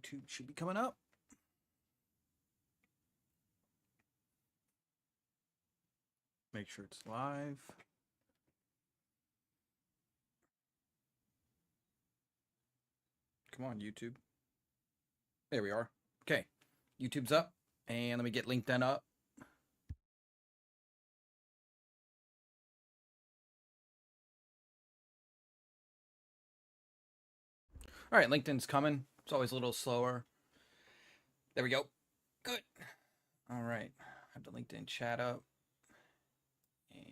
YouTube should be coming up. Make sure it's live. Come on, YouTube. There we are. Okay, YouTube's up. And let me get LinkedIn up. All right, LinkedIn's coming. It's always a little slower. There we go. Good. All right. I have the LinkedIn chat up. And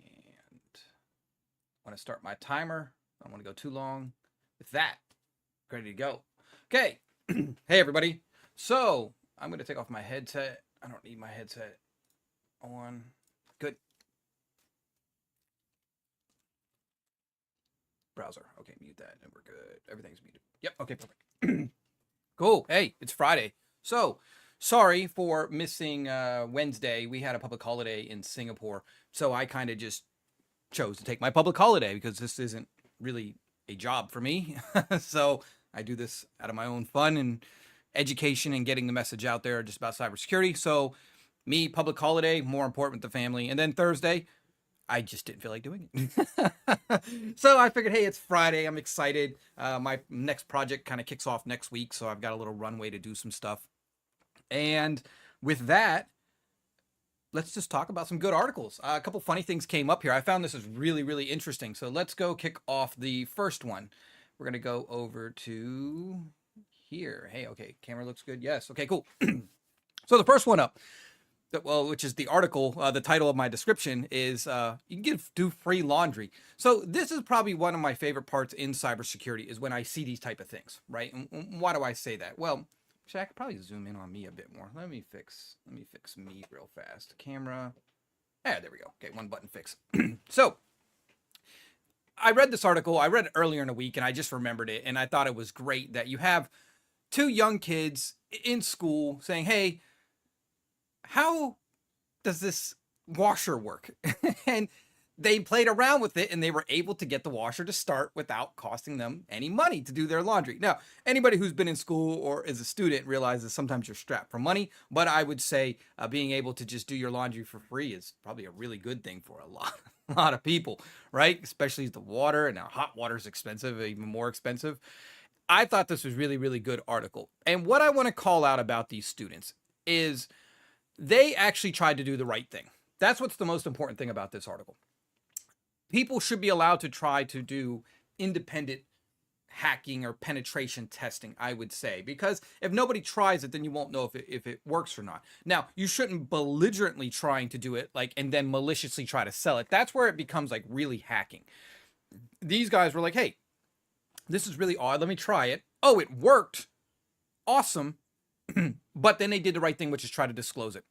I want to start my timer. I don't want to go too long. With that, ready to go. Okay. Hey, everybody. So I'm going to take off my headset. I don't need my headset on. Good. Browser. Okay, mute that. And we're good. Everything's muted. Yep. Okay, perfect. Cool. Hey, it's Friday. So sorry for missing Wednesday. We had a public holiday in Singapore. So I kind of just chose to take my public holiday because this isn't really a job for me. So I do this out of my own fun and education and getting the message out there just about cybersecurity. So me, public holiday, more important with the family. And then Thursday, I just didn't feel like doing it. So I figured, hey, it's Friday. I'm excited. My next project kind of kicks off next week. So I've got a little runway to do some stuff. And with that, let's just talk about some good articles. A couple funny things came up here. I found this is really, really interesting. So let's go kick off the first one. We're going to go over to here. Hey, okay, camera looks good. Yes. Okay, cool. So the first one up, well, which is the article, the title of my description is you can do free laundry. So this is probably one of my favorite parts in cybersecurity is when I see these type of things, right? And why do I say that? Well, actually, I could probably zoom in on me a bit more. Let me fix me real fast. Camera. Yeah, there we go. Okay, one button fix. So I read this article. I read it earlier in the week, and I just remembered it, and I thought it was great that you have two young kids in school saying, hey, how does this washer work? And they played around with it and they were able to get the washer to start without costing them any money to do their laundry. Now, anybody who's been in school or is a student realizes sometimes you're strapped for money, but I would say being able to just do your laundry for free is probably a really good thing for a lot of people, right? Especially the water, and now hot water is expensive, even more expensive. I thought this was really, really good article. And what I want to call out about these students is they actually tried to do the right thing. That's what's the most important thing about this article. People should be allowed to try to do independent hacking or penetration testing, I would say, because if nobody tries it, then you won't know if it works or not. Now, you shouldn't belligerently trying to do it and then maliciously try to sell it. That's where it becomes like really hacking. These guys were like, hey, this is really odd. Let me try it. Oh, it worked. Awesome. But then they did the right thing, which is try to disclose it.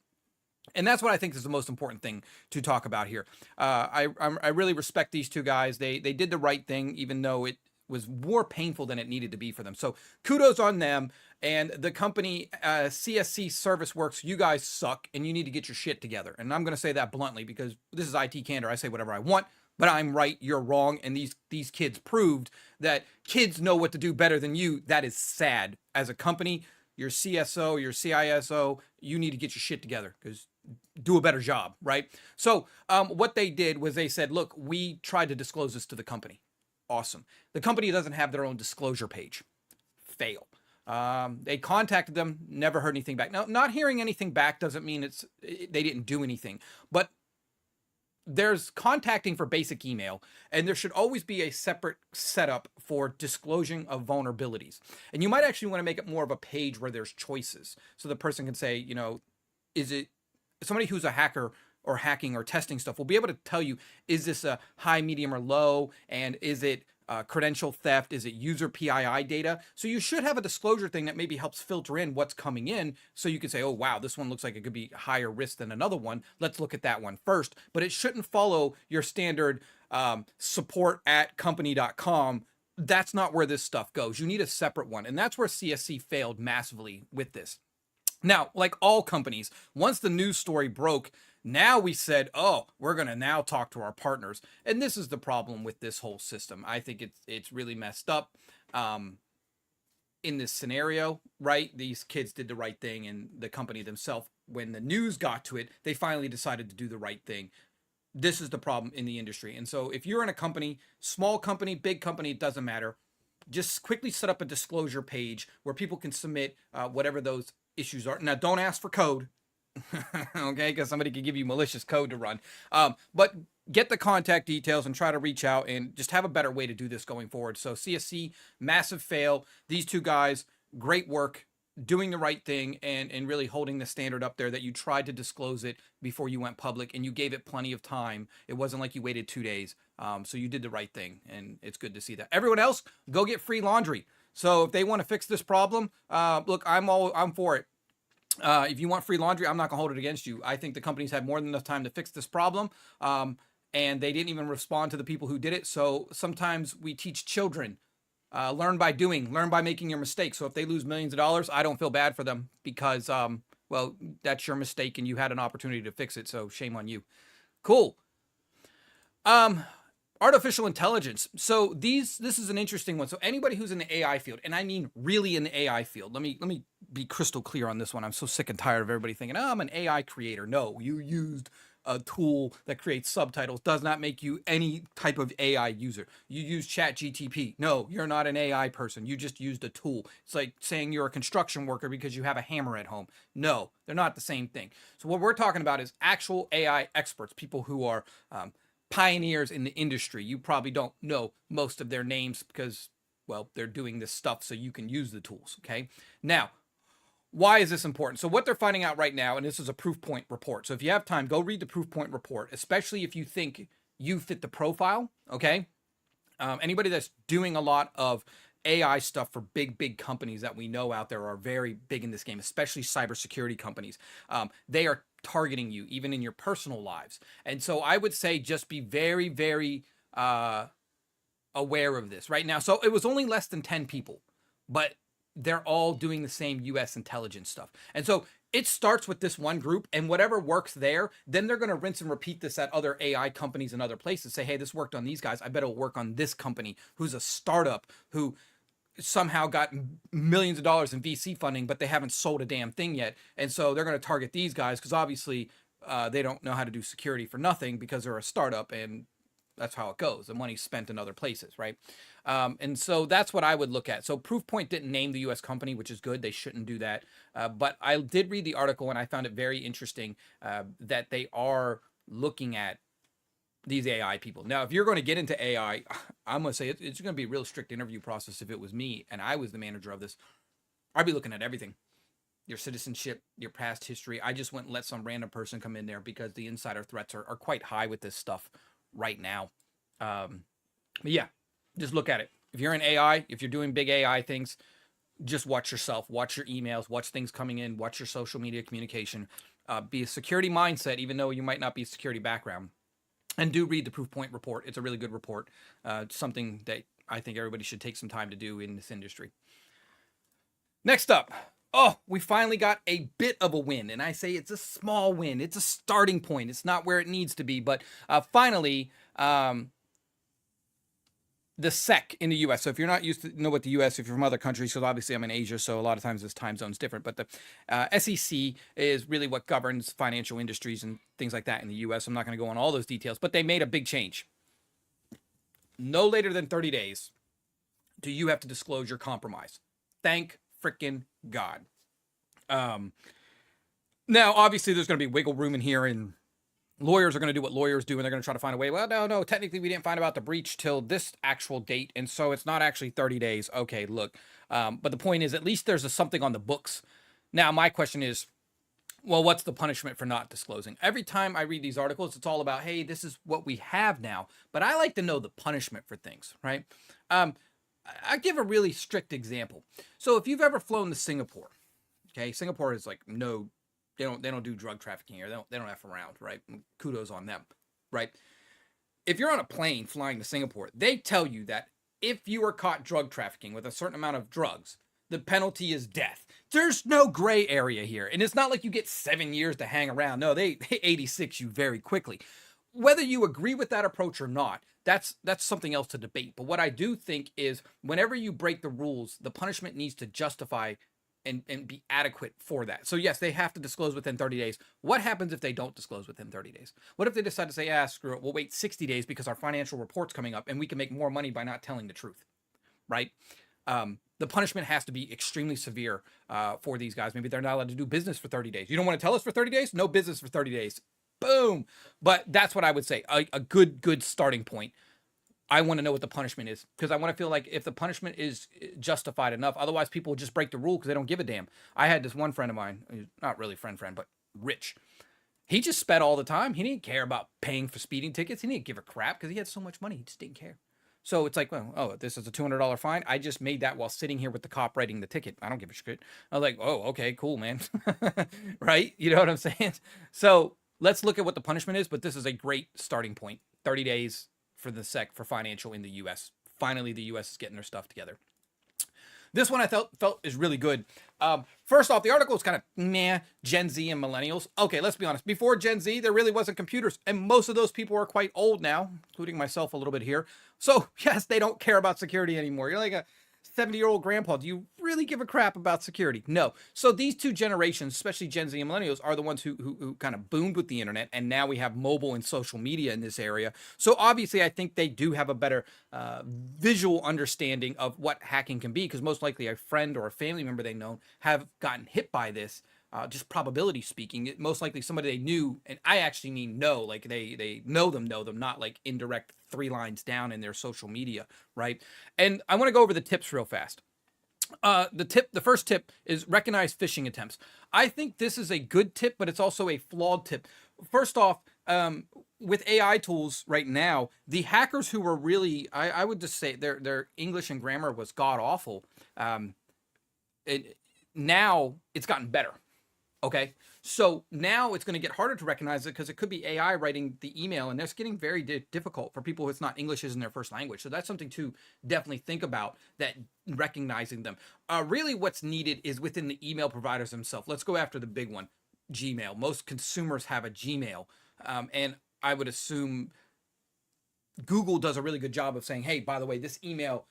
And that's what I think is the most important thing to talk about here. I really respect these two guys. They did the right thing, even though it was more painful than it needed to be for them. So kudos on them. And the company CSC Service Works, you guys suck and you need to get your shit together. And I'm going to say that bluntly because this is IT Candor. I say whatever I want, but I'm right, you're wrong. And these kids proved that kids know what to do better than you. That is sad. As a company, your CSO, your CISO, you need to get your shit together because do a better job, right? So what they did was they said, look, we tried to disclose this to the company. Awesome. The company doesn't have their own disclosure page. Fail. They contacted them, never heard anything back. Now, not hearing anything back doesn't mean they didn't do anything, but there's contacting for basic email, and there should always be a separate setup for disclosing of vulnerabilities. And you might actually want to make it more of a page where there's choices. So the person can say, you know, is it somebody who's a hacker or hacking or testing stuff will be able to tell you, is this a high, medium, or low? And is it credential theft? Is it user PII data? So you should have a disclosure thing that maybe helps filter in what's coming in. So you can say, oh, wow, this one looks like it could be higher risk than another one. Let's look at that one first. But it shouldn't follow your standard support@company.com. That's not where this stuff goes. You need a separate one. And that's where CSC failed massively with this. Now, like all companies, once the news story broke, now we said, oh, we're going to now talk to our partners. And this is the problem with this whole system. I think it's really messed up. in this scenario, right? These kids did the right thing, and the company themselves, when the news got to it, they finally decided to do the right thing. This is the problem in the industry. And so if you're in a company, small company, big company, it doesn't matter. Just quickly set up a disclosure page where people can submit whatever those issues are. Now, don't ask for code, okay? Because somebody could give you malicious code to run. But get the contact details and try to reach out and just have a better way to do this going forward. So CSC, massive fail. These two guys, great work, doing the right thing, and really holding the standard up there that you tried to disclose it before you went public, and you gave it plenty of time. It wasn't like you waited 2 days. So you did the right thing, and it's good to see that. Everyone else, go get free laundry. So if they want to fix this problem, look, I'm for it. If you want free laundry, I'm not gonna hold it against you. I think the companies had more than enough time to fix this problem. And they didn't even respond to the people who did it. So sometimes we teach children, learn by doing, learn by making your mistakes. So if they lose millions of dollars, I don't feel bad for them because, well, that's your mistake and you had an opportunity to fix it. So shame on you. Cool. Artificial intelligence. So this is an interesting one. So anybody who's in the AI field, and I mean really in the AI field, let me be crystal clear on this one. I'm so sick and tired of everybody thinking, oh, I'm an AI creator. No, you used a tool that creates subtitles does not make you any type of AI user. You use ChatGTP. No, you're not an AI person. You just used a tool. It's like saying you're a construction worker because you have a hammer at home. No, they're not the same thing. So what we're talking about is actual AI experts, people who are pioneers in the industry. You probably don't know most of their names because, well, they're doing this stuff so you can use the tools, okay? Now, why is this important? So what they're finding out right now, and this is a proof point report. So if you have time, go read the proof point report, especially if you think you fit the profile, okay? Anybody that's doing a lot of AI stuff for big companies that we know out there are very big in this game, especially cybersecurity companies. They are targeting you even in your personal lives. And so I would say just be very, very aware of this right now. So it was only less than 10 people, but they're all doing the same US intelligence stuff. And so it starts with this one group, and whatever works there, then they're going to rinse and repeat this at other AI companies and other places. Say, hey, this worked on these guys. I bet it'll work on this company who's a startup who somehow got millions of dollars in VC funding, but they haven't sold a damn thing yet. And so they're going to target these guys because obviously they don't know how to do security for nothing because they're a startup, and that's how it goes. The money's spent in other places, right? And so that's what I would look at. So Proofpoint didn't name the U.S. company, which is good. They shouldn't do that. But I did read the article, and I found it very interesting that they are looking at these AI people. Now, if you're going to get into AI, I'm going to say it's going to be a real strict interview process. If it was me and I was the manager of this, I'd be looking at everything. Your citizenship, your past history. I just wouldn't let some random person come in there because the insider threats are quite high with this stuff right now. But yeah, just look at it. If you're in AI, if you're doing big AI things, just watch yourself, watch your emails, watch things coming in, watch your social media communication, be a security mindset, even though you might not be a security background. And do read the Proofpoint report. It's a really good report. Something that I think everybody should take some time to do in this industry. Next up, we finally got a bit of a win. And I say it's a small win. It's a starting point. It's not where it needs to be. But finally, the SEC in the U.S. So if you're not used to know what the U.S., if you're from other countries, because obviously I'm in Asia, so a lot of times this time zone's different. But the SEC is really what governs financial industries and things like that in the U.S. I'm not going to go on all those details, but they made a big change. No later than 30 days do you have to disclose your compromise. Thank frickin' God. Now, obviously, there's going to be wiggle room in here, and lawyers are going to do what lawyers do, and they're going to try to find a way. Well, no, technically we didn't find out about the breach till this actual date, and so it's not actually 30 days. Okay, look. But the point is, at least there's something on the books. Now, my question is, well, what's the punishment for not disclosing? Every time I read these articles, it's all about, hey, this is what we have now. But I like to know the punishment for things, right? I give a really strict example. So if you've ever flown to Singapore, okay, Singapore is like, no, they don't do drug trafficking here. They don't F around, right? Kudos on them, right? If you're on a plane flying to Singapore, they tell you that if you are caught drug trafficking with a certain amount of drugs, the penalty is death. There's no gray area here. And it's not like you get 7 years to hang around. No, they 86 you very quickly. whether you agree with that approach or not, that's something else to debate. But what I do think is whenever you break the rules, the punishment needs to justify and be adequate for that. So yes, they have to disclose within 30 days. What happens if they don't disclose within 30 days? What if they decide to say, ah, screw it, we'll wait 60 days because our financial report's coming up and we can make more money by not telling the truth, right? The punishment has to be extremely severe for these guys. Maybe they're not allowed to do business for 30 days. You don't want to tell us for 30 days? No business for 30 days. Boom. But that's what I would say. A good starting point. I want to know what the punishment is because I want to feel like if the punishment is justified enough, otherwise people will just break the rule because they don't give a damn. I had this one friend of mine, not really friend, but rich. He just sped all the time. He didn't care about paying for speeding tickets. He didn't give a crap because he had so much money. He just didn't care. So it's like, well, oh, this is a $200 fine. I just made that while sitting here with the cop writing the ticket. I don't give a shit. I was like, oh, okay, cool, man. Right? You know what I'm saying? So let's look at what the punishment is, but this is a great starting point. 30 days for financial in the U.S. Finally, the U.S. is getting their stuff together. This one I felt is really good. First off, the article is kind of meh, Gen Z and millennials. Okay, let's be honest. Before Gen Z, there really wasn't computers, and most of those people are quite old now, including myself a little bit here. So yes, they don't care about security anymore. You're like a 70-year-old grandpa. Do you really give a crap about security? No. So these two generations, especially Gen Z and millennials, are the ones who kind of boomed with the internet, and now we have mobile and social media in this area. So obviously, I think they do have a better visual understanding of what hacking can be, because most likely a friend or a family member they know have gotten hit by this. Just probability speaking, most likely somebody they knew, and I actually mean know, like they know them, not like indirect 3 lines down in their social media, right? And I want to go over the tips real fast. The first tip is recognize phishing attempts. I think this is a good tip, but it's also a flawed tip. First off, with AI tools right now, the hackers who were really, I would just say their English and grammar was god awful. Now it's gotten better. Okay, so now it's going to get harder to recognize it because it could be AI writing the email, and that's getting very difficult for people who it's not English isn't their first language. So that's something to definitely think about, that recognizing them. Really what's needed is within the email providers themselves. Let's go after the big one, Gmail. Most consumers have a Gmail, and I would assume Google does a really good job of saying, hey, by the way, this email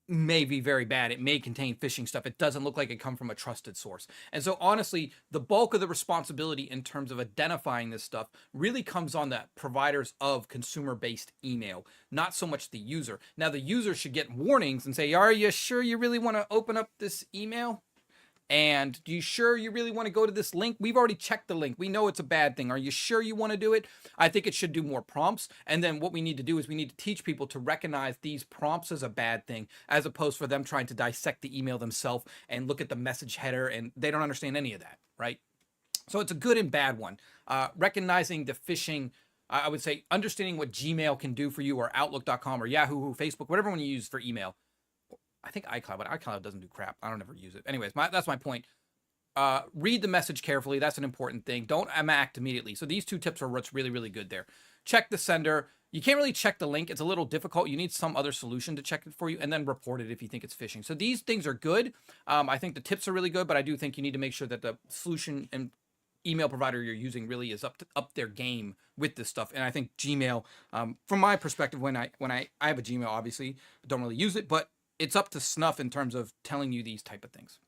may be very bad. It may contain phishing stuff. It doesn't look like it come from a trusted source. And so honestly, the bulk of the responsibility in terms of identifying this stuff really comes on the providers of consumer-based email, not so much the user. Now the user should get warnings and say, are you sure you really want to open up this email? And do you sure you really want to go to this link? We've already checked the link. We know it's a bad thing. Are you sure you want to do it? I think it should do more prompts. And then what we need to do is we need to teach people to recognize these prompts as a bad thing, as opposed for them trying to dissect the email themselves and look at the message header, and they don't understand any of that, right? So it's a good and bad one. Recognizing the phishing, I would say understanding what Gmail can do for you, or Outlook.com, or Yahoo, Facebook, whatever one you use for email. I think iCloud, but iCloud doesn't do crap. I don't ever use it. Anyways, that's my point. Read the message carefully. That's an important thing. Don't act immediately. So these two tips are what's really, really good there. Check the sender. You can't really check the link. It's a little difficult. You need some other solution to check it for you, and then report it if you think it's phishing. So these things are good. I think the tips are really good, but I do think you need to make sure that the solution and email provider you're using really is up their game with this stuff. And I think Gmail, from my perspective, when I have a Gmail, obviously, don't really use it, but it's up to snuff in terms of telling you these type of things.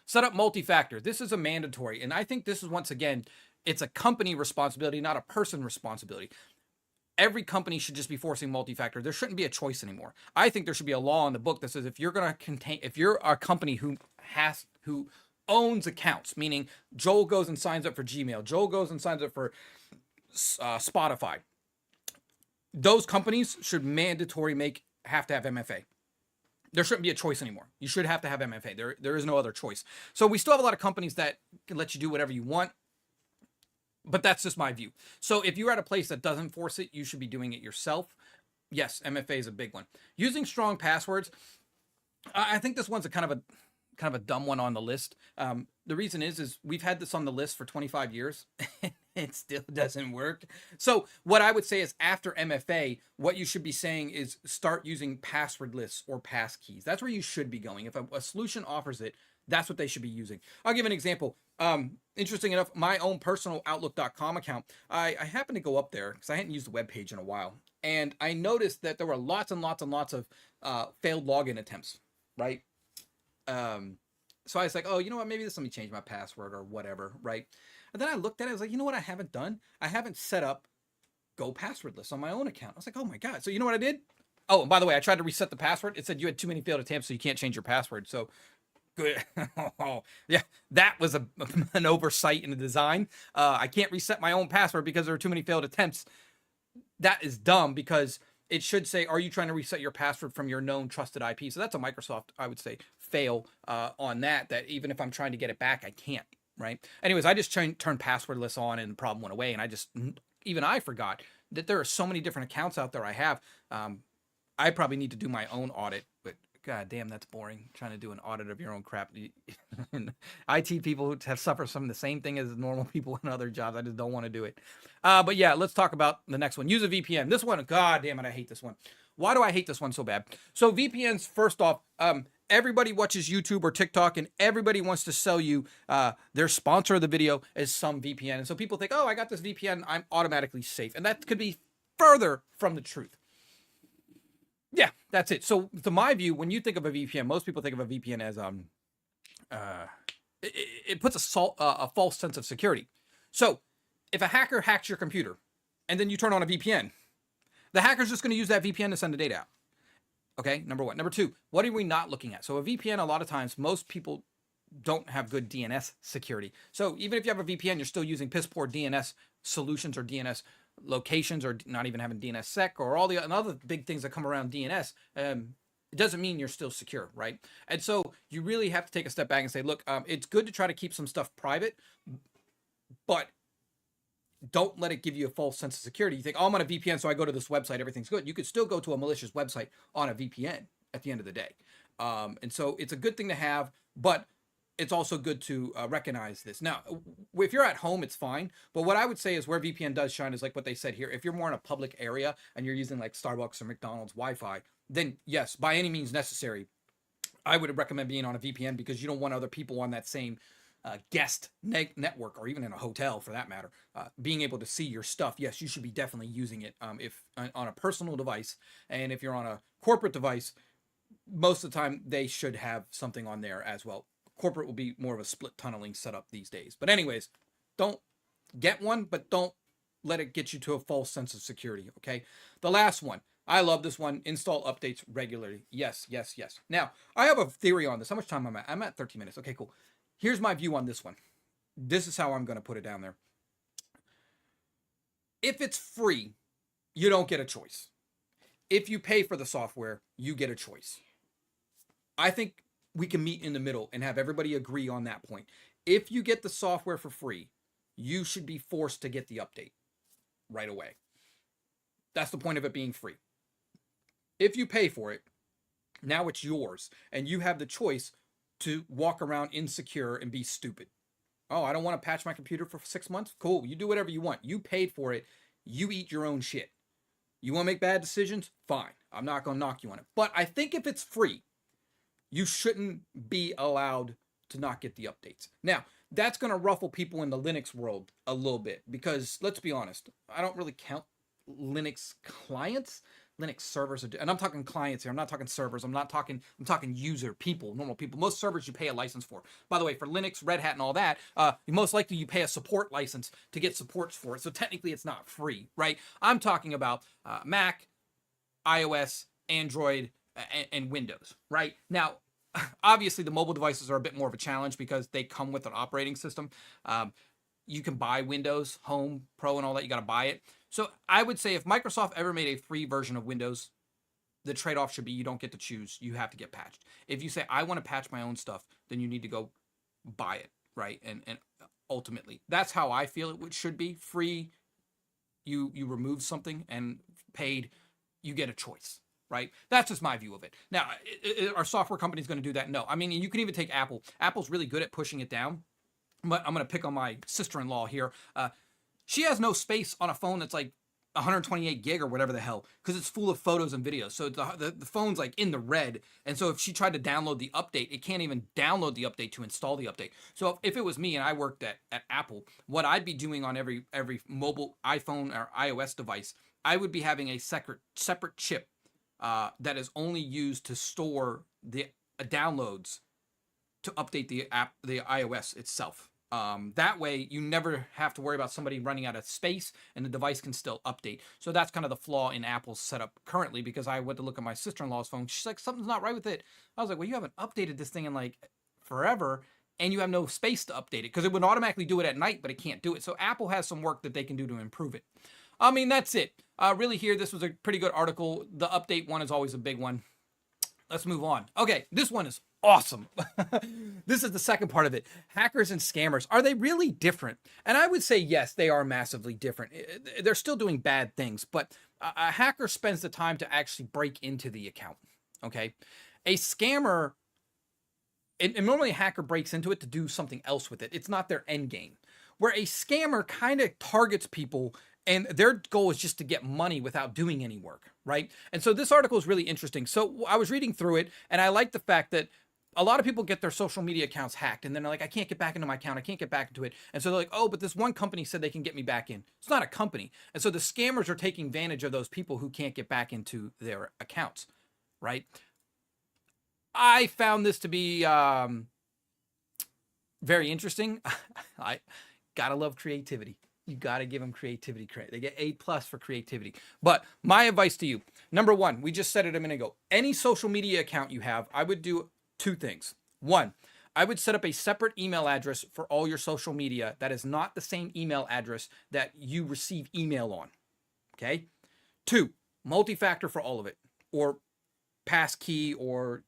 Set up multi-factor. This is a mandatory. And I think this is, once again, it's a company responsibility, not a person responsibility. Every company should just be forcing multi-factor. There shouldn't be a choice anymore. I think there should be a law in the book that says if you're a company who owns accounts, meaning Joel goes and signs up for Gmail, Joel goes and signs up for Spotify, those companies should have to have MFA. There shouldn't be a choice anymore. You should have to have MFA. There is no other choice. So we still have a lot of companies that can let you do whatever you want, but that's just my view. So if you're at a place that doesn't force it, you should be doing it yourself. Yes, MFA is a big one. Using strong passwords. I think this one's a kind of a dumb one on the list. The reason is we've had this on the list for 25 years. It still doesn't work. So what I would say is after MFA, what you should be saying is start using password lists or pass keys. That's where you should be going. If a solution offers it, that's what they should be using. I'll give an example. Interesting enough, my own personal Outlook.com account, I happened to go up there because I hadn't used the web page in a while, and I noticed that there were lots and lots and lots of failed login attempts, right? So I was like, oh, you know what? Maybe this let me change my password or whatever, right? And then I looked at it. I was like, you know what? I haven't done. I haven't set up Go passwordless on my own account. I was like, oh my god. So you know what I did? Oh, and by the way, I tried to reset the password. It said you had too many failed attempts, so you can't change your password. So good. Oh, yeah, that was an oversight in the design. I can't reset my own password because there are too many failed attempts. That is dumb because it should say, are you trying to reset your password from your known trusted IP? So that's a Microsoft, I would say, fail on that even if I'm trying to get it back, I can't, right? Anyways, I just turned passwordless on and the problem went away. And even I forgot that there are so many different accounts out there I have. I probably need to do my own audit, but god damn, that's boring. Trying to do an audit of your own crap. IT people have suffered from the same thing as normal people in other jobs. I just don't want to do it. But yeah, let's talk about the next one. Use a VPN. This one, god damn it, I hate this one. Why do I hate this one so bad? So VPNs, first off, everybody watches YouTube or TikTok and everybody wants to sell you their sponsor of the video as some VPN. And so people think, oh, I got this VPN, I'm automatically safe. And that could be further from the truth. Yeah, that's it. So to my view, when you think of a VPN, most people think of a VPN as it puts a false sense of security. So if a hacker hacks your computer and then you turn on a VPN, the hacker's just going to use that VPN to send the data out. Okay, number one. Number two, what are we not looking at? So a VPN, a lot of times, most people don't have good DNS security. So even if you have a VPN, you're still using piss poor DNS solutions or DNS locations or not even having DNSSEC or all the other big things that come around DNS. It doesn't mean you're still secure, right? And so you really have to take a step back and say, look, it's good to try to keep some stuff private, but don't let it give you a false sense of security. You think, oh, I'm on a VPN, so I go to this website, everything's good. You could still go to a malicious website on a VPN at the end of the day. And so it's a good thing to have, but it's also good to recognize this. Now, if you're at home, it's fine. But what I would say is where VPN does shine is like what they said here. If you're more in a public area and you're using like Starbucks or McDonald's Wi-Fi, then yes, by any means necessary, I would recommend being on a VPN because you don't want other people on that same guest network or even in a hotel for that matter, being able to see your stuff. Yes, you should be definitely using it if on a personal device. And if you're on a corporate device, most of the time they should have something on there as well. Corporate will be more of a split tunneling setup these days. But anyways, don't get one, but don't let it get you to a false sense of security, okay? The last one. I love this one. Install updates regularly. Yes, yes, yes. Now, I have a theory on this. How much time am I at? I'm at 13 minutes. Okay, cool. Here's my view on this one. This is how I'm going to put it down there. If it's free, you don't get a choice. If you pay for the software, you get a choice. I think we can meet in the middle and have everybody agree on that point. If you get the software for free, you should be forced to get the update right away. That's the point of it being free. If you pay for it, now it's yours, and you have the choice to walk around insecure and be stupid. Oh, I don't want to patch my computer for 6 months? Cool, you do whatever you want. You paid for it. You eat your own shit. You want to make bad decisions? Fine. I'm not going to knock you on it. But I think if it's free, you shouldn't be allowed to not get the updates. Now, that's going to ruffle people in the Linux world a little bit because, let's be honest, I don't really count Linux clients. Linux servers are, and I'm talking clients here. I'm not talking servers. I'm talking user people, normal people. Most servers you pay a license for. By the way, for Linux, Red Hat, and all that, most likely you pay a support license to get supports for it. So technically, it's not free, right? I'm talking about Mac, iOS, Android, and Windows, right? Now, obviously, the mobile devices are a bit more of a challenge because they come with an operating system. You can buy Windows, Home, Pro, and all that. You got to buy it. So I would say if Microsoft ever made a free version of Windows, the trade-off should be you don't get to choose. You have to get patched. If you say, I want to patch my own stuff, then you need to go buy it, right? And ultimately, that's how I feel it should be. Free, you remove something, and paid, you get a choice, right? That's just my view of it. Now, are software companies going to do that? No. I mean, you can even take Apple. Apple's really good at pushing it down, but I'm going to pick on my sister-in-law here. She has no space on a phone that's like 128 gig or whatever the hell, because it's full of photos and videos. So the phone's like in the red. And so if she tried to download the update, it can't even download the update to install the update. So if it was me and I worked at Apple, what I'd be doing on every mobile iPhone or iOS device, I would be having a separate chip that is only used to store the downloads to update the iOS itself. That way you never have to worry about somebody running out of space and the device can still update. So that's kind of the flaw in Apple's setup currently, because I went to look at my sister-in-law's phone. She's like, something's not right with it. I was like, well, you haven't updated this thing in like forever and you have no space to update it, because it would automatically do it at night, but it can't do it. So Apple has some work that they can do to improve it. I mean, that's it. Really here, this was a pretty good article. The update one is always a big one. Let's move on. Okay, this one is awesome. This is the second part of it. Hackers and scammers, are they really different? And I would say yes, they are massively different. They're still doing bad things, but a hacker spends the time to actually break into the account. Okay, a scammer, and normally a hacker breaks into it to do something else with it. It's not their end game. Where a scammer kind of targets people and their goal is just to get money without doing any work, right? And so this article is really interesting. So I was reading through it, and I like the fact that a lot of people get their social media accounts hacked, and then they're like, I can't get back into my account. I can't get back into it. And so they're like, oh, but this one company said they can get me back in. It's not a company. And so the scammers are taking advantage of those people who can't get back into their accounts, right? I found this to be very interesting. I gotta love creativity. You got to give them creativity credit. They get A+ for creativity. But my advice to you, number one, we just said it a minute ago. Any social media account you have, I would do two things. One, I would set up a separate email address for all your social media that is not the same email address that you receive email on. Okay? Two, multi-factor for all of it, or passkey, or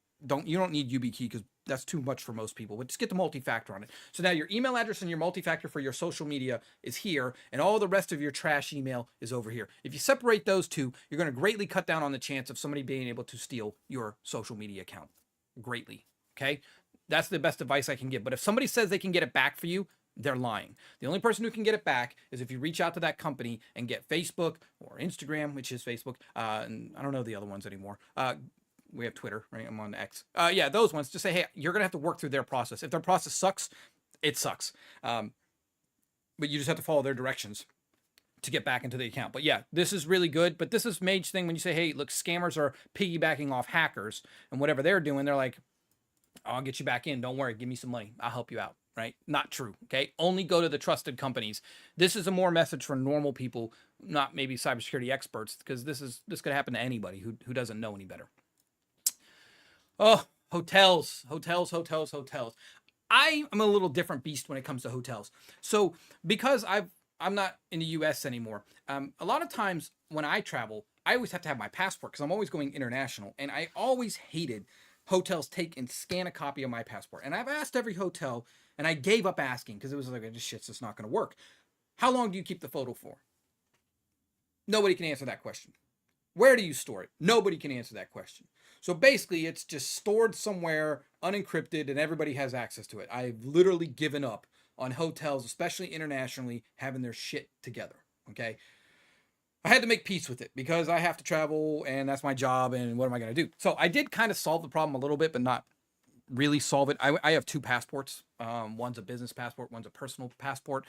you don't need YubiKey because that's too much for most people, but just get the multi-factor on it. So now your email address and your multi-factor for your social media is here, and all the rest of your trash email is over here. If you separate those two, you're going to greatly cut down on the chance of somebody being able to steal your social media account. Greatly. Okay? That's the best advice I can give. But if somebody says they can get it back for you, they're lying. The only person who can get it back is if you reach out to that company and get Facebook or Instagram, which is Facebook, and I don't know the other ones anymore. We have Twitter, right? I'm on X. Yeah, those ones. Just say, hey, you're going to have to work through their process. If their process sucks, it sucks. But you just have to follow their directions to get back into the account. But yeah, this is really good. But this is Mage thing when you say, hey, look, scammers are piggybacking off hackers and whatever they're doing. They're like, I'll get you back in. Don't worry. Give me some money. I'll help you out. Right? Not true. Okay. Only go to the trusted companies. This is a more message for normal people, not maybe cybersecurity experts, because this could happen to anybody who doesn't know any better. Oh, hotels. I am a little different beast when it comes to hotels. So because I'm not in the US anymore, a lot of times when I travel, I always have to have my passport because I'm always going international. And I always hated hotels take and scan a copy of my passport. And I've asked every hotel, and I gave up asking because it was like, this shit's just not going to work. How long do you keep the photo for? Nobody can answer that question. Where do you store it? Nobody can answer that question. So basically, it's just stored somewhere, unencrypted, and everybody has access to it. I've literally given up on hotels, especially internationally, having their shit together, okay? I had to make peace with it because I have to travel, and that's my job, and what am I going to do? So I did kind of solve the problem a little bit, but not really solve it. I have two passports. One's a business passport, one's a personal passport.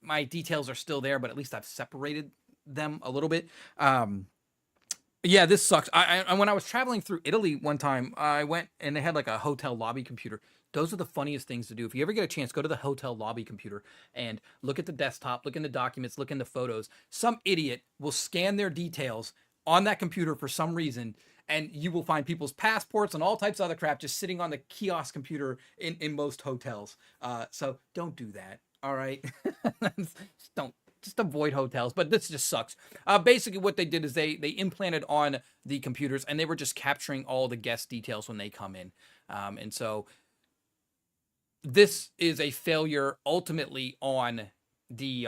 My details are still there, but at least I've separated them a little bit. Yeah, this sucks. I when I was traveling through Italy one time, I went and they had like a hotel lobby computer. Those are the funniest things to do. If you ever get a chance, go to the hotel lobby computer and look at the desktop, look in the documents, look in the photos. Some idiot will scan their details on that computer for some reason, and you will find people's passports and all types of other crap just sitting on the kiosk computer in most hotels. So don't do that. All right, just avoid hotels, but this just sucks. Basically what they did is they implanted on the computers, and they were just capturing all the guest details when they come in. And so this is a failure ultimately on the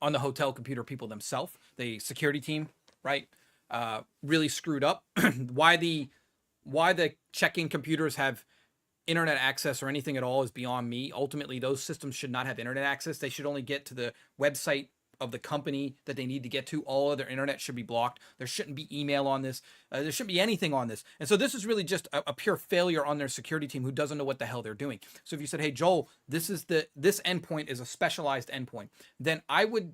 hotel computer people themselves, the security team, right? Really screwed up. Why the check-in computers have internet access or anything at all is beyond me. Ultimately, those systems should not have internet access. They should only get to the website the company that they need to get to. All other internet should be blocked. There shouldn't be email on this. There shouldn't be anything on this. And so this is really just a pure failure on their security team who doesn't know what the hell they're doing. So if you said, hey, Joel, this endpoint is a specialized endpoint, then I would,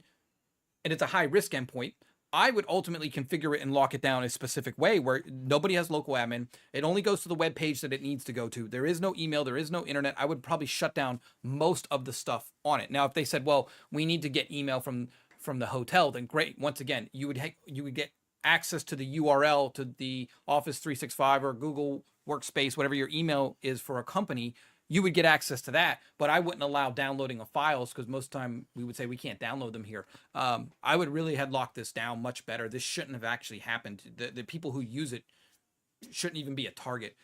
and it's a high risk endpoint, I would ultimately configure it and lock it down a specific way where nobody has local admin. It only goes to the web page that it needs to go to. There is no email. There is no internet. I would probably shut down most of the stuff on it. Now, if they said, well, we need to get email from the hotel, then great. Once again, you would get access to the URL to the Office 365 or Google Workspace, whatever your email is for a company. You would get access to that, but I wouldn't allow downloading of files because most of the time we would say we can't download them here. I would really have locked this down much better. This shouldn't have actually happened. The people who use it shouldn't even be a target.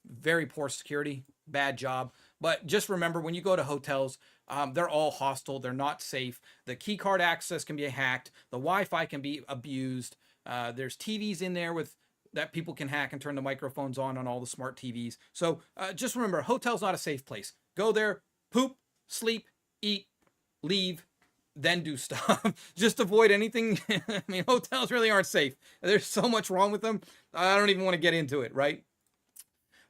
Very poor security, bad job. But just remember, when you go to hotels, they're all hostile. They're not safe. The key card access can be hacked. The Wi-Fi can be abused. There's TVs in there that people can hack and turn the microphones on all the smart TVs. So just remember, hotel's not a safe place. Go there, poop, sleep, eat, leave, then do stuff. Just avoid anything. I mean, hotels really aren't safe. There's so much wrong with them. I don't even want to get into it, right?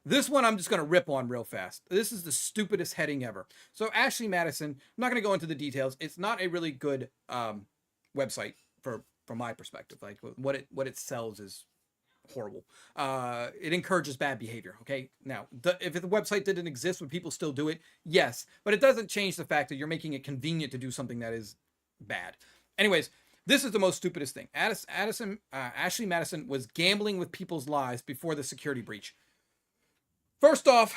This one I'm just going to rip on real fast. This is the stupidest heading ever. So Ashley Madison, I'm not going to go into the details. It's not a really good website from my perspective. Like what it sells is horrible. It encourages bad behavior. Okay. Now, if the website didn't exist, would people still do it? Yes, but it doesn't change the fact that you're making it convenient to do something that is bad. Anyways, this is the most stupidest thing. Ashley Madison was gambling with people's lives before the security breach. First off,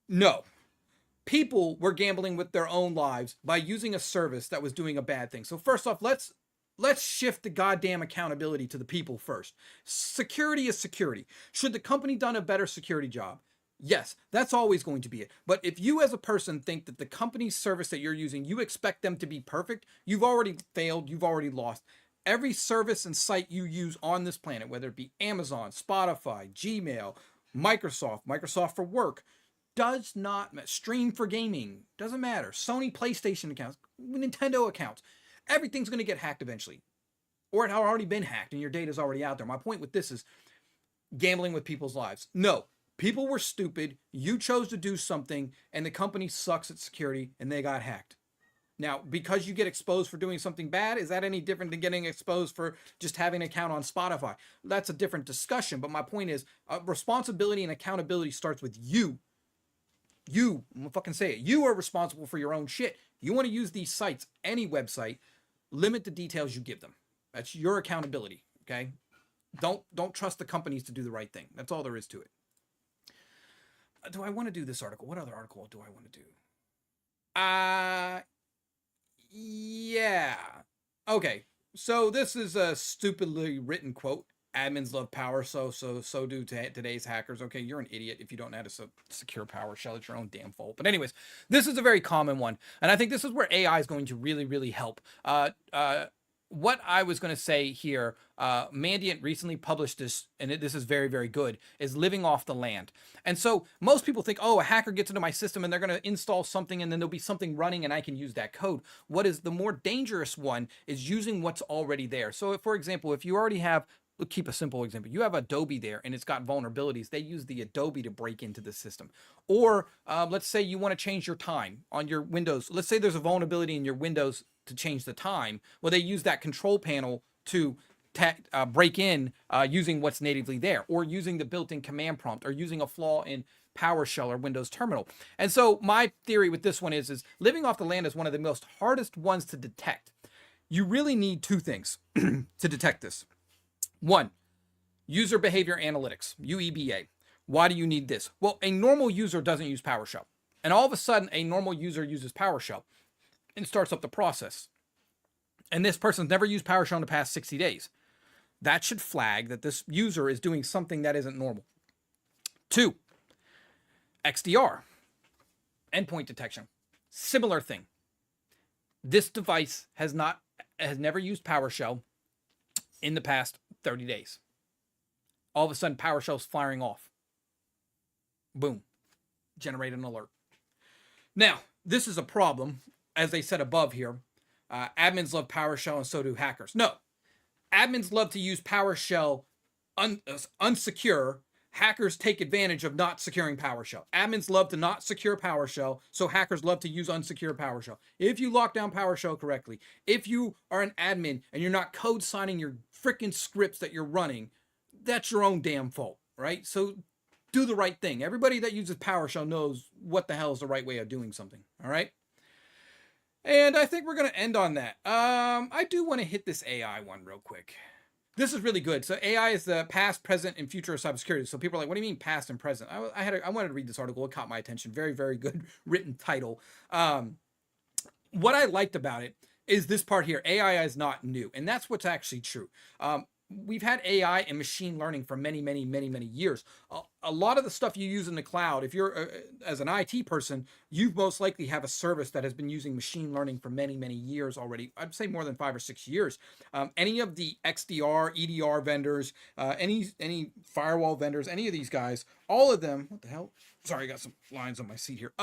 no. People were gambling with their own lives by using a service that was doing a bad thing. So first off, let's shift the goddamn accountability to the people first. Security is security. Should the company done a better security job? Yes, that's always going to be it. But if you as a person think that the company's service that you're using, you expect them to be perfect, you've already failed, you've already lost. Every service and site you use on this planet, whether it be Amazon, Spotify, Gmail, Microsoft for work, does not matter. Stream for gaming, doesn't matter. Sony PlayStation accounts, Nintendo accounts. Everything's going to get hacked eventually. Or it had already been hacked and your data's already out there. My point with this is gambling with people's lives. No, people were stupid. You chose to do something and the company sucks at security and they got hacked. Now, because you get exposed for doing something bad, is that any different than getting exposed for just having an account on Spotify? That's a different discussion. But my point is responsibility and accountability starts with you. I'm gonna fucking say it. You are responsible for your own shit. You want to use these sites, any website, limit the details you give them. That's your accountability, okay? Don't trust the companies to do the right thing. That's all there is to it. Do I want to do this article? What other article do I want to do? Yeah. Okay. So this is a stupidly written quote. Admins love power, so do today's hackers. Okay, you're an idiot if you don't know how to secure PowerShell. It's your own damn fault. But anyways, this is a very common one, and I think this is where AI is going to really, really help. What I was going to say here, Mandiant recently published this, and this is very, very good, is living off the land. And so most people think, oh, a hacker gets into my system and they're going to install something and then there'll be something running and I can use that code. What is the more dangerous one is using what's already there. So for example, if you already have, keep a simple example. You have Adobe there and it's got vulnerabilities. They use the Adobe to break into the system. Or let's say you want to change your time on your Windows. Let's say there's a vulnerability in your Windows to change the time. Well, they use that control panel to break in using what's natively there, or using the built-in command prompt, or using a flaw in PowerShell or Windows Terminal. And so my theory with this one is living off the land is one of the most hardest ones to detect. You really need two things to detect this. One, user behavior analytics, UEBA. Why do you need this? Well, a normal user doesn't use PowerShell. And all of a sudden, a normal user uses PowerShell and starts up the process. And this person's never used PowerShell in the past 60 days. That should flag that this user is doing something that isn't normal. Two, XDR, endpoint detection. Similar thing. This device has never used PowerShell in the past 30 days. All of a sudden, PowerShell's firing off. Boom. Generate an alert. Now, this is a problem, as they said above here. Admins love PowerShell and so do hackers. No, admins love to use PowerShell unsecure. Hackers take advantage of not securing PowerShell. Admins love to not secure PowerShell, so hackers love to use unsecure PowerShell. If you lock down PowerShell correctly, if you are an admin and you're not code signing your freaking scripts that you're running, that's your own damn fault, right? So do the right thing. Everybody that uses PowerShell knows what the hell is the right way of doing something, all right? And I think we're going to end on that. I do want to hit this AI one real quick. This is really good. So AI is the past, present, and future of cybersecurity. So people are like, what do you mean past and present? I wanted to read this article. It caught my attention. Very, very good written title. What I liked about it is this part here. AI is not new. And that's what's actually true. We've had AI and machine learning for many, many, many, many years. A lot of the stuff you use in the cloud, if you're as an IT person, you most likely have a service that has been using machine learning for many, many years already. I'd say more than 5 or 6 years. Any of the XDR, EDR vendors, any firewall vendors, any of these guys, all of them, what the hell? Sorry, I got some lines on my seat here.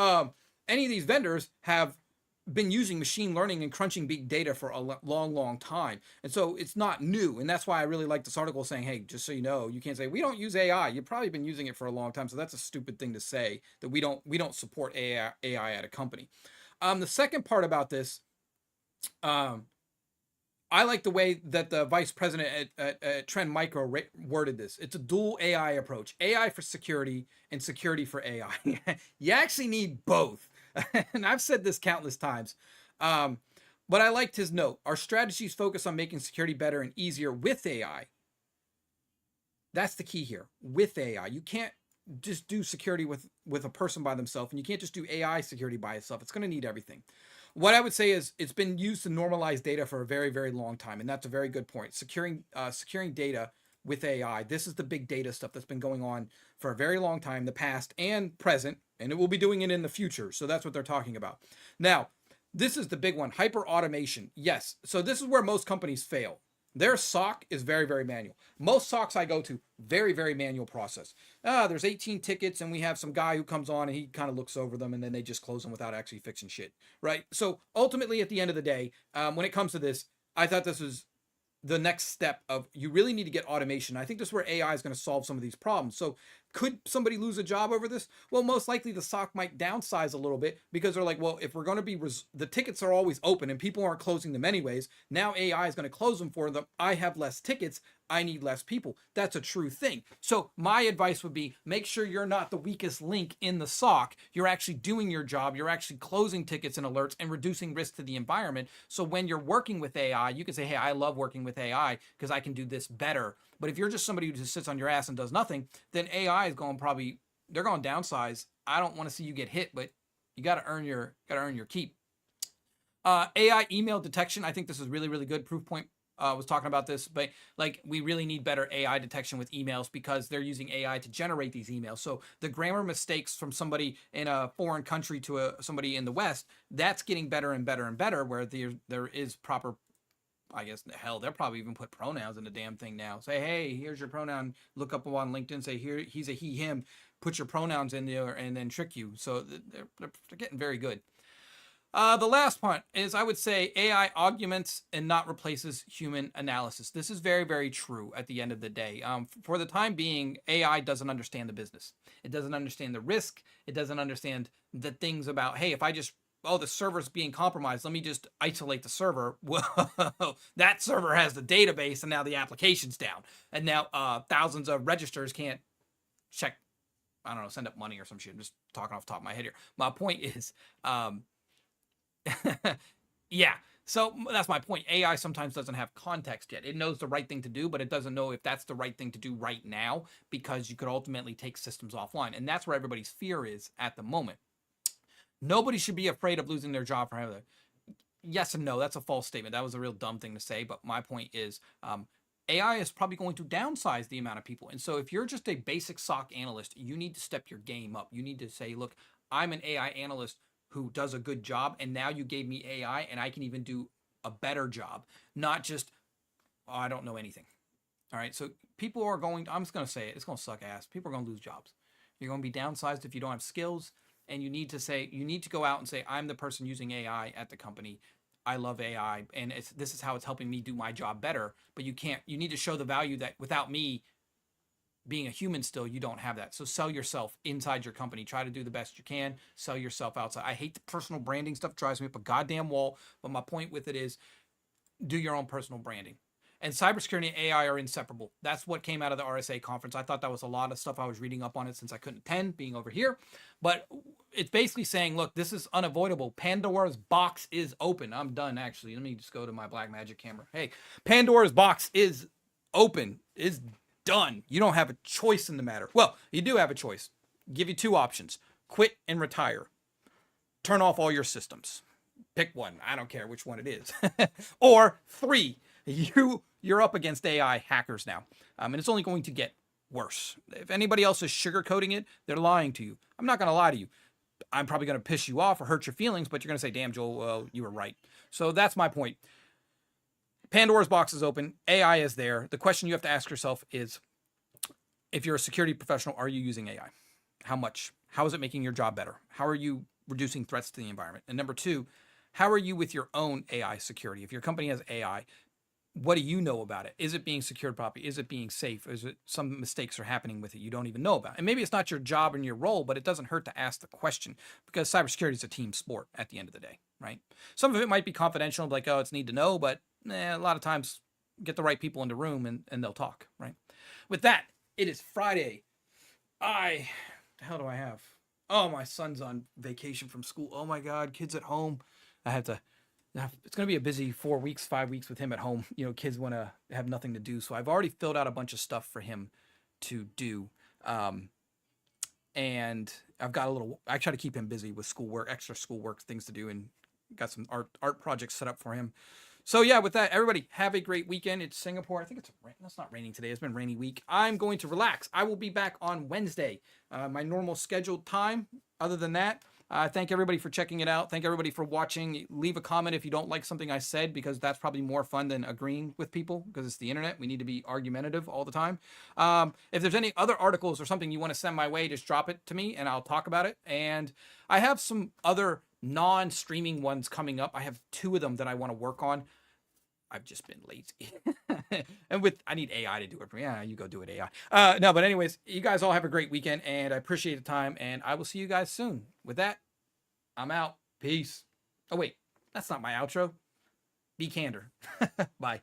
Any of these vendors have been using machine learning and crunching big data for a long, long time. And so it's not new. And that's why I really like this article saying, hey, just so you know, you can't say we don't use AI. You've probably been using it for a long time. So that's a stupid thing to say, that we don't support AI at a company. The second part about this, I like the way that the vice president at Trend Micro worded this. It's a dual AI approach, AI for security and security for AI. You actually need both. And I've said this countless times. But I liked his note. Our strategies focus on making security better and easier with AI. That's the key here. With AI. You can't just do security with a person by themselves, and you can't just do AI security by itself. It's going to need everything. What I would say is it's been used to normalize data for a very, very long time, and that's a very good point. Securing data with AI. This is the big data stuff that's been going on for a very long time, the past and present, and it will be doing it in the future. So that's what they're talking about. Now, this is the big one, hyper automation. Yes. So this is where most companies fail. Their SOC is very, very manual. Most SOCs I go to, very, very manual process. There's 18 tickets and we have some guy who comes on and he kind of looks over them and then they just close them without actually fixing shit, right? So ultimately at the end of the day, when it comes to this, I thought this was the next step of you really need to get automation. I think this is where AI is going to solve some of these problems. So could somebody lose a job over this? Well, most likely the SOC might downsize a little bit because they're like, well, if we're going to be, the tickets are always open and people aren't closing them anyways. Now AI is going to close them for them. I have less tickets. I need less people. That's a true thing. So my advice would be make sure you're not the weakest link in the SOC. You're actually doing your job. You're actually closing tickets and alerts and reducing risk to the environment. So when you're working with AI, you can say, hey, I love working with AI because I can do this better. But if you're just somebody who just sits on your ass and does nothing, then AI is going they're going to downsize. I don't want to see you get hit, but you got to earn your keep. AI email detection. I think this is really, really good. Proofpoint was talking about this, but like we really need better AI detection with emails because they're using AI to generate these emails. So the grammar mistakes from somebody in a foreign country to somebody in the West, that's getting better and better and better where there is proper, I guess, hell, they'll probably even put pronouns in the damn thing now. Say, hey, here's your pronoun. Look up on LinkedIn, say, here, he's a he, him. Put your pronouns in there and then trick you. So they're getting very good. The last point is I would say AI augments and not replaces human analysis. This is very, very true at the end of the day. For the time being, AI doesn't understand the business. It doesn't understand the risk. It doesn't understand the things about, hey, if I just, the server's being compromised, let me just isolate the server. Well, that server has the database and now the application's down. And now thousands of registers can't check, I don't know, send up money or some shit. I'm just talking off the top of my head here. My point is, yeah, so that's my point. AI sometimes doesn't have context yet. It knows the right thing to do, but it doesn't know if that's the right thing to do right now because you could ultimately take systems offline. And that's where everybody's fear is at the moment. Nobody should be afraid of losing their job forever. Yes and no, that's a false statement. That was a real dumb thing to say, but my point is AI is probably going to downsize the amount of people. And so if you're just a basic SOC analyst, you need to step your game up. You need to say, look, I'm an AI analyst who does a good job, and now you gave me AI, and I can even do a better job. Not just, I don't know anything. All right, so people are I'm just going to say it, it's going to suck ass. People are going to lose jobs. You're going to be downsized if you don't have skills, and you need to go out and say, I'm the person using AI at the company. I love AI and this is how it's helping me do my job better. But you need to show the value that without me being a human still, you don't have that. So sell yourself inside your company. Try to do the best you can. Sell yourself outside. I hate the personal branding stuff. Drives me up a goddamn wall. But my point with it is do your own personal branding. And cybersecurity and AI are inseparable. That's what came out of the RSA conference. I thought that was a lot of stuff. I was reading up on it since I couldn't attend, being over here. But it's basically saying, look, this is unavoidable. Pandora's box is open. I'm done, actually. Let me just go to my black magic camera. Hey, Pandora's box is open, is done. You don't have a choice in the matter. Well, you do have a choice. Give you two options. Quit and retire. Turn off all your systems. Pick one. I don't care which one it is. Or 3, you're up against AI hackers now. And it's only going to get worse. If anybody else is sugarcoating it, they're lying to you. I'm not going to lie to you. I'm probably going to piss you off or hurt your feelings, but you're going to say, damn, Joel, well, you were right. So that's my point. Pandora's box is open. AI is there. The question you have to ask yourself is, if you're a security professional, are you using AI? How much? How is it making your job better? How are you reducing threats to the environment? And number 2, how are you with your own AI security? If your company has AI, what do you know about it? Is it being secured properly? Is it being safe? Is it some mistakes are happening with it you don't even know about? And maybe it's not your job and your role, but it doesn't hurt to ask the question, because cybersecurity is a team sport at the end of the day, right? Some of it might be confidential, like, oh, it's need to know, but a lot of times get the right people in the room and they'll talk, right? With that, it is Friday. What the hell do I have? Oh, my son's on vacation from school. Oh my God, kids at home. It's going to be a busy 4 weeks, 5 weeks with him at home. You know, kids want to have nothing to do. So I've already filled out a bunch of stuff for him to do. And I've got I try to keep him busy with schoolwork, extra schoolwork, things to do, and got some art projects set up for him. So yeah, with that, everybody have a great weekend. It's Singapore. I think it's not raining today. It's been a rainy week. I'm going to relax. I will be back on Wednesday, my normal scheduled time. Other than that, thank everybody for checking it out. Thank everybody for watching. Leave a comment if you don't like something I said, because that's probably more fun than agreeing with people, because it's the internet. We need to be argumentative all the time. If there's any other articles or something you want to send my way, just drop it to me and I'll talk about it. And I have some other non-streaming ones coming up. I have 2 of them that I want to work on. I've just been lazy. And I need AI to do it for me. Yeah, you go do it, AI. No, but anyways, you guys all have a great weekend, and I appreciate the time, and I will see you guys soon. With that, I'm out. Peace. Oh, wait, that's not my outro. Be candor. Bye.